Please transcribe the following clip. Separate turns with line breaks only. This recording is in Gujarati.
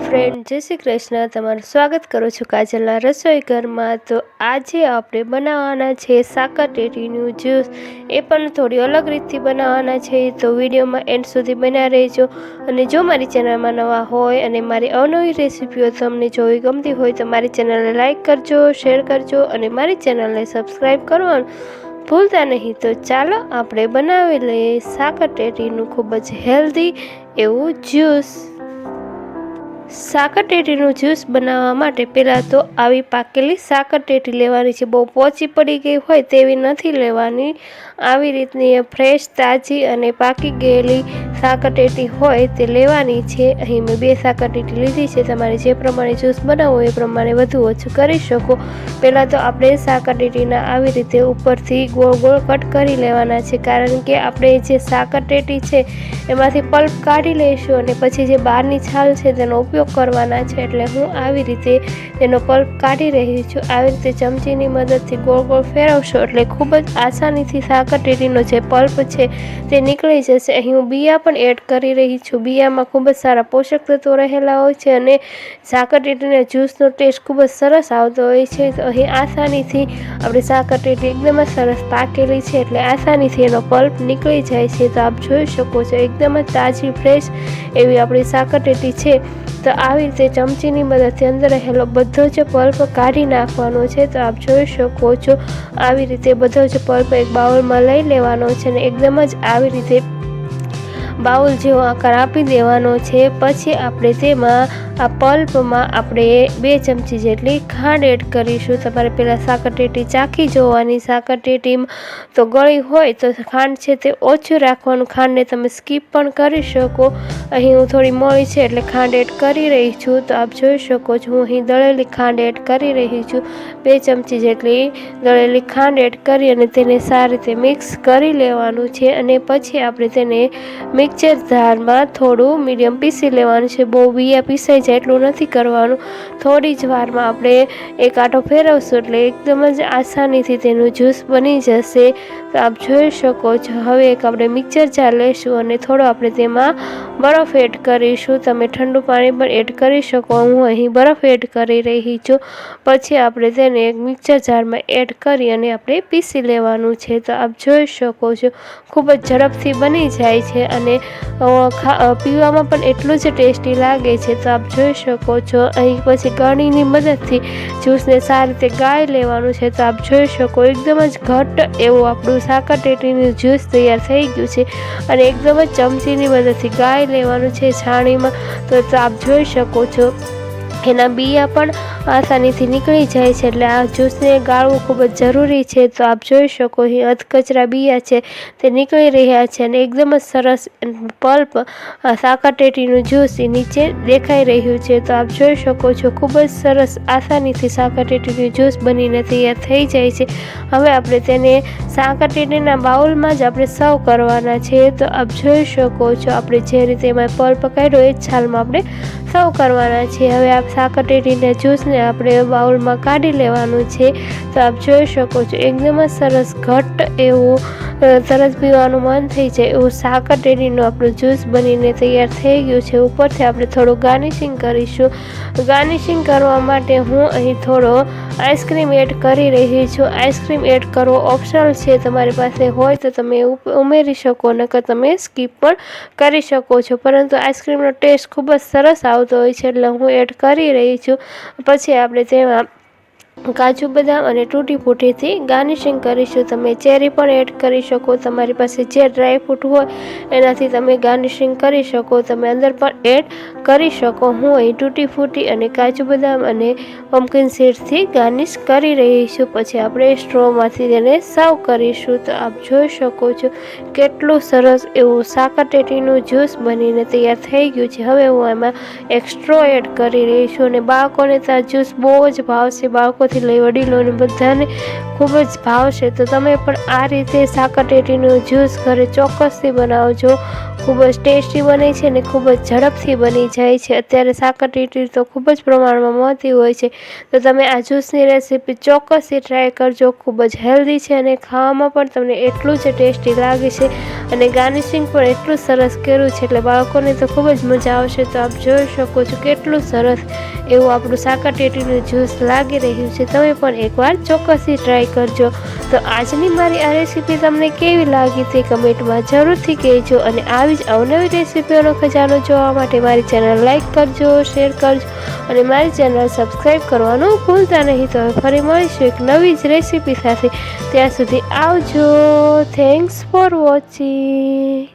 ફ્રેન્ડ, જય શ્રી કૃષ્ણ। તમારું સ્વાગત કરું છું કાજલના રસોઈ ઘરમાં। તો આજે આપણે બનાવવાના છે સાકરટેટીનું જ્યુસ, એ પણ થોડી અલગ રીતથી બનાવવાના છે। તો વિડીયોમાં એન્ડ સુધી બન્યા રહેજો। અને જો મારી ચેનલમાં નવા હોય અને મારી અવનવી રેસીપીઓ તમને જોવી ગમતી હોય તો મારી ચેનલને લાઈક કરજો, શેર કરજો અને મારી ચેનલને સબસ્ક્રાઈબ કરવાનું ભૂલતા નહીં। તો ચાલો આપણે બનાવી લઈએ સાકરટેટીનું ખૂબ જ હેલ્ધી એવું જ્યુસ। સાકરટેટીનું જ્યુસ બનાવવા માટે પહેલાં તો આવી પાકેલી સાકરટેટી લેવાની છે। બહુ પોચી પડી ગઈ હોય તેવી નથી લેવાની, આવી રીતની ફ્રેશ, તાજી અને પાકી ગયેલી સાકરટેટી હોય તે લેવાની છે। અહીં મેં 2 સાકરટેટી લીધી છે। તમારે જે પ્રમાણે જ્યુસ બનાવવો એ પ્રમાણે વધુ ઓછું કરી શકો। પહેલાં તો આપણે સાકરટેટીના આવી રીતે ઉપરથી ગોળ ગોળ કટ કરી લેવાના છે, કારણ કે આપણે જે સાકરટેટી છે એમાંથી પલ્પ કાઢી લઈશું અને પછી જે બહારની છાલ છે તેનો ઉપયોગ કરવાના છે। એટલે હું આવી રીતે તેનો પલ્પ કાઢી રહી છું। આવી રીતે ચમચીની મદદથી ગોળ ગોળ ફેરવશો એટલે ખૂબ જ આસાનીથી સાકરટેટીનો જે પલ્પ છે તે નીકળી જશે। અહીં હું બિયા પણ એડ કરી રહી છું। બિયામાં ખૂબ જ સારા પોષક તત્વો રહેલા હોય છે અને સાકરટેટીના જ્યુસનો ટેસ્ટ ખૂબ જ સરસ આવતો હોય છે। તો અહીં આસાનીથી આપણી સાકરટેટી એકદમ જ સરસ પાકેલી છે એટલે આસાનીથી એનો પલ્પ નીકળી જાય છે। તો આપ જોઈ શકો છો એકદમ જ તાજી, ફ્રેશ એવી આપણી સાકરટેટી છે। તો આવી રીતે ચમચીની મદદથી અંદર રહેલો બધો જ પલ્પ કાઢી નાખવાનો છે। તો આપ જોઈ શકો છો આવી રીતે બધો જ પલ્પ એક બાઉલમાં લઈ લેવાનો છે અને એકદમ જ આવી રીતે બાઉલ જેવો આકાર આપી દેવાનો છે। પછી આપણે તેમાં આ પલ્પમાં આપણે 2 ચમચી જેટલી ખાંડ એડ કરીશું। તમારે પહેલાં સાકરટેટી ચાખી જોવાની, સાકરટેટીમાં તો ગળી હોય તો ખાંડ છે તે ઓછું રાખવાનું, ખાંડને તમે સ્કીપ પણ કરી શકો। અહીં હું થોડી મોળી છે એટલે ખાંડ એડ કરી રહી છું। તો આપ જોઈ શકો છો હું અહીં દળેલી ખાંડ એડ કરી રહી છું। 2 ચમચી જેટલી દળેલી ખાંડ એડ કરી અને તેને સારી રીતે મિક્સ કરી લેવાનું છે અને પછી આપણે તેને મિક્સર જારમાં થોડું મીડિયમ પીસી લેવાનું છે। બહુ બિયા પીસાઈ જાય એટલું નથી કરવાનું, થોડી જ વારમાં આપણે એક આંટો ફેરવશું એટલે એકદમ જ આસાનીથી તેનું જ્યુસ બની જશે। તો આપ જોઈ શકો છો હવે એક આપણે મિક્સર જાર લઈશું અને થોડો આપણે તેમાં બરફ એડ કરીશું। તમે ઠંડુ પાણી પણ એડ કરી શકો, હું અહીં બરફ એડ કરી રહી છું। પછી આપણે તેને એક મિક્સર જારમાં એડ કરી અને આપણે પીસી લેવાનું છે। તો આપ જોઈ શકો છો ખૂબ જ ઝડપથી બની જાય છે અને પીવામાં પણ એટલું જ ટેસ્ટી લાગે છે। તો આપ જોઈ શકો છો અહીં પછી ગળણીની મદદથી જ્યુસને સારી રીતે ગાળી લેવાનું છે। તો આપ જોઈ શકો એકદમ જ ઘટ્ટ એવું આપણું સાકરટેટીનું જ્યુસ તૈયાર થઈ ગયું છે અને એકદમ જ ચમચીની મદદથી ગાળી લેવાનું છે છાણીમાં। તો આપ જોઈ શકો છો એના બિયા પણ આસાનીથી નીકળી જાય છે એટલે આ જ્યુસને ગાળવું ખૂબ જ જરૂરી છે। તો આપ જોઈ શકો અહીં અધકચરા બિયા છે તે નીકળી રહ્યા છે અને એકદમ જ સરસ પલ્પ સાકરટેટીનું જ્યુસ એ નીચે દેખાઈ રહ્યું છે। તો આપ જોઈ શકો છો ખૂબ જ સરસ આસાનીથી સાકરટેટીનું જ્યુસ બનીને તૈયાર થઈ જાય છે। હવે આપણે તેને સાકરટેટીના બાઉલમાં જ આપણે સર્વ કરવાના છે। તો આપ જોઈ શકો છો આપણે જે રીતે એમાં પલ્પ કાઢ્યો એ જ છાલમાં આપણે સર્વ કરવાના છે। હવે આ સાકરટેટીના જ્યુસને આપણે બાઉલમાં કાઢી લેવાનું છે। તો આપ જોઈ શકો છો એકદમ જ સરસ ઘટ્ટ એવું તરત પીવાનું મન થઈ જાય એવું સાકરટેટીનું આપણું જ્યુસ બનીને તૈયાર થઈ ગયું છે। ઉપરથી આપણે થોડું ગાર્નિશિંગ કરીશું। ગાર્નિશિંગ કરવા માટે હું અહીં થોડો આઈસ્ક્રીમ એડ કરી રહી છું। આઈસ્ક્રીમ એડ કરવો ઓપ્શનલ છે, તમારી પાસે હોય તો તમે ઉમેરી શકો, નકર તમે સ્કીપ પણ કરી શકો છો, પરંતુ આઈસ્ક્રીમનો ટેસ્ટ ખૂબ જ સરસ આવતો હોય છે એટલે હું એડ કરી રહી છું। પછી આપણે તેમાં કાજુ બદામ અને તૂટી ફ્રૂટીથી ગાર્નિશિંગ કરીશું। તમે ચેરી પણ એડ કરી શકો, તમારી પાસે જે ડ્રાયફ્રૂટ હોય એનાથી તમે ગાર્નિશિંગ કરી શકો, તમે અંદર પણ એડ કરી શકો। હું અહીં તૂટી ફ્રૂટી અને કાજુ બદામ અને પમ્પકિન સીડ્સથી ગાર્નિશ કરી રહી છું। પછી આપણે સ્ટ્રોમાંથી તેને સર્વ કરીશું। તો આપ જોઈ શકો છો કેટલું સરસ એવું સાકરટેટીનું જ્યુસ બનીને તૈયાર થઈ ગયું છે। હવે હું એમાં એક સ્ટ્રો એડ કરી રહી છું અને બાળકોને તો આ જ્યુસ બહુ જ ભાવશે, બાળકોથી લઈ વડીલોને બધાને ખૂબ જ ભાવશે। તો તમે પણ આ રીતે સાકરટેટીનું જ્યુસ ઘરે ચોક્કસથી બનાવજો, ખૂબ જ ટેસ્ટી બને છે અને ખૂબ જ ઝડપથી બની જાય છે। અત્યારે સાકર ટેટી તો ખૂબ જ પ્રમાણમાં મળતી હોય છે, તો તમે આ જ્યુસની રેસીપી ચોક્કસથી ટ્રાય કરજો। ખૂબ જ હેલ્ધી છે અને ખાવામાં પણ તમને એટલું જ ટેસ્ટી લાગે છે અને ગાર્નિશિંગ પણ એટલું સરસ કર્યું છે એટલે બાળકોને તો ખૂબ જ મજા આવશે। તો આપ જોઈ શકો છો કેટલું સરસ એવું આપણું સાકર ટેટીનું જ્યુસ લાગી રહ્યું છે। તમે પણ એકવાર ચોક્કસથી ટ્રાય કરજો। તો આજની મારી આ રેસીપી તમને કેવી લાગી તે કમેન્ટમાં જરૂરથી કહેજો અને આવી જ અવનવી રેસીપીઓનો ખજાનો જોવા માટે મારી ચેનલ લાઈક કરજો, શેર કરજો અને મારી ચેનલ સબસ્ક્રાઈબ કરવાનું ભૂલતા નહીં। તો હવે ફરી મળીશું એક નવી જ રેસીપી સાથે, ત્યાં સુધી આવજો। Thanks for watching.